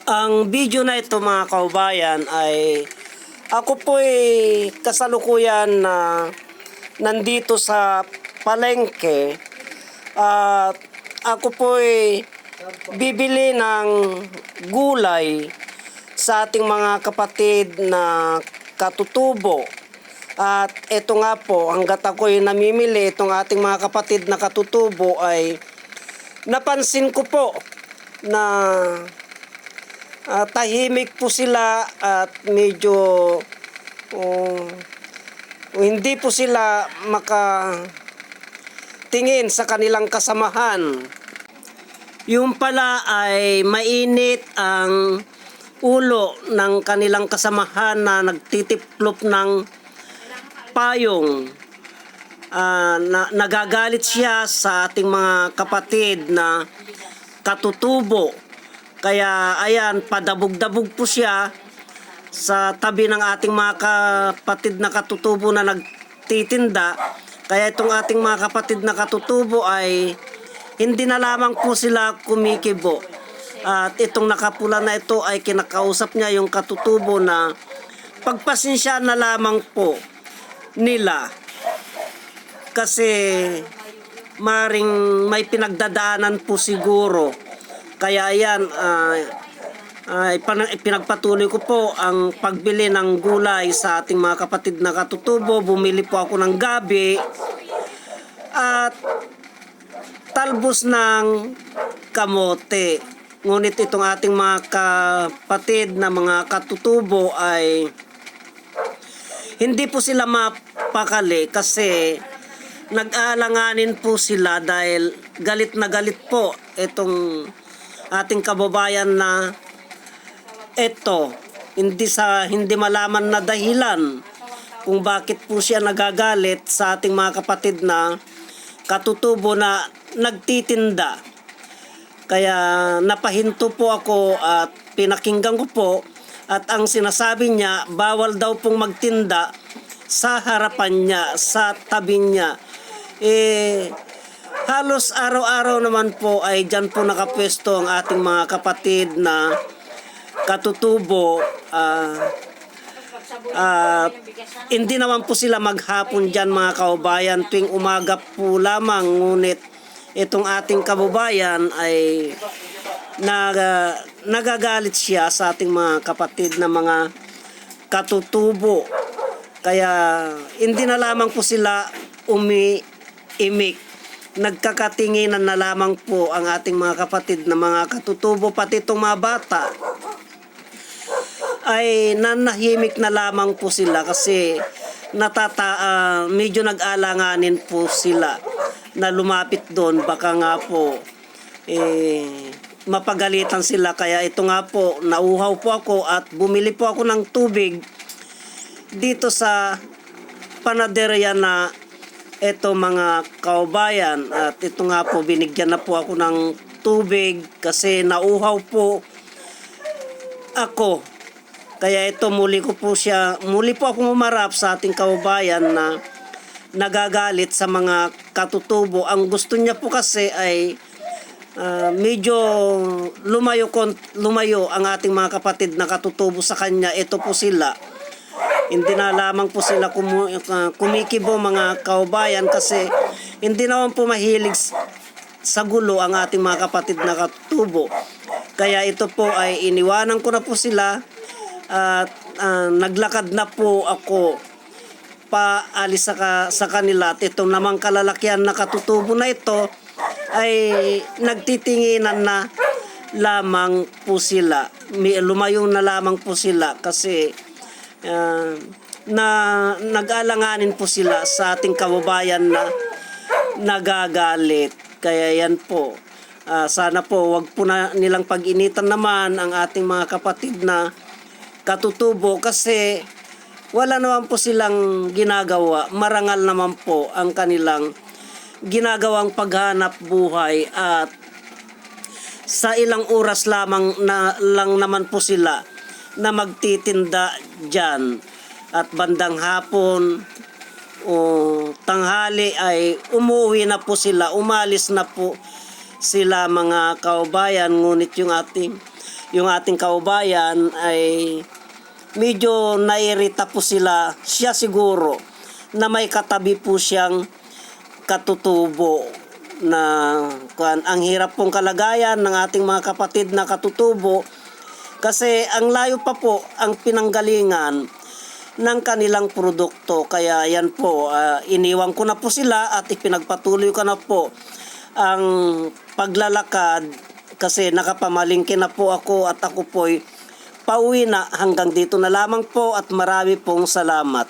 Ang video na ito mga kaubayan ay ako po'y kasalukuyan na nandito sa palengke at ako po'y bibili ng gulay sa ating mga kapatid na katutubo. At ito nga po, hanggat ako'y namimili itong ating mga kapatid na katutubo ay napansin ko po na tahimik po sila at medyo hindi po sila makatingin sa kanilang kasamahan. Yung pala ay mainit ang ulo ng kanilang kasamahan na nagtitiplop ng payong. Nagagalit siya sa ating mga kapatid na katutubo. Kaya ayan, padabog-dabog po siya sa tabi ng ating mga kapatid na katutubo na nagtitinda. Kaya itong ating mga kapatid na katutubo ay hindi na lamang po sila kumikibo. At itong nakapula na ito ay kinakausap niya yung katutubo na pagpasensya na lamang po nila. Kasi maring may pinagdadaanan po siguro. Kaya ayan, pinagpatuloy ko po ang pagbili ng gulay sa ating mga kapatid na katutubo. Bumili po ako ng gabi at talbos ng kamote. Ngunit itong ating mga kapatid na mga katutubo ay hindi po sila mapakali kasi nag-aalanganin po sila dahil galit na galit po itong ating kababayan na ito, hindi malaman na dahilan kung bakit po siya nagagalit sa ating mga kapatid na katutubo na nagtitinda. Kaya napahinto po ako at pinakinggan ko po at ang sinasabi niya, bawal daw pong magtinda sa harapan niya, sa tabi niya. Halos araw-araw naman po ay dyan po nakapwesto ang ating mga kapatid na katutubo. Hindi naman po sila maghapon dyan mga kaubayan, tuwing umaga po lamang. Ngunit itong ating kababayan ay nagagalit siya sa ating mga kapatid na mga katutubo. Kaya hindi na lamang po sila umiimik. Nagkakatinginan na lamang po ang ating mga kapatid na mga katutubo, pati itong mga bata ay nanahimik na lamang po sila kasi medyo nag-alanganin po sila na lumapit doon. Baka nga po mapagalitan sila. Kaya ito nga po, nauhaw po ako at bumili po ako ng tubig dito sa panaderya na ito mga kaubayan. At ito nga po, binigyan na po ako ng tubig kasi nauhaw po ako. Kaya ito muli po akong umarap sa ating kaubayan na nagagalit sa mga katutubo. Ang gusto niya po kasi ay medyo lumayo ang ating mga kapatid na katutubo sa kanya. Ito po sila. Hindi na lamang po sila kumikibo mga kaubayan kasi hindi naman po mahilig sa gulo ang ating mga kapatid na katutubo. Kaya ito po ay iniwanan ko na po sila at naglakad na po ako paalis sa kanila. At itong namang kalalakihan na katutubo na ito ay nagtitinginan na lamang po sila. Lumayo na lamang po sila kasi nag-alanganin po sila sa ating kababayan na nagagalit. Kaya yan po, sana po wag po na nilang pag-initan naman ang ating mga kapatid na katutubo kasi wala naman po silang ginagawa. Marangal naman po ang kanilang ginagawang paghanap buhay at sa ilang oras lamang lang naman po sila na magtitinda dyan. At bandang hapon o tanghali ay umuwi na po sila, umalis na po sila mga kaubayan. Ngunit yung ating yung ating kaubayan ay medyo nairita po sila. Siya siguro na may katabi po siyang katutubo na ang hirap pong kalagayan ng ating mga kapatid na katutubo kasi ang layo pa po ang pinanggalingan ng kanilang produkto. Kaya yan po, iniwan ko na po sila at ipinagpatuloy ko na po ang paglalakad kasi nakapamalingki na po ako at ako po'y pauwi na. Hanggang dito na lamang po at marami pong salamat.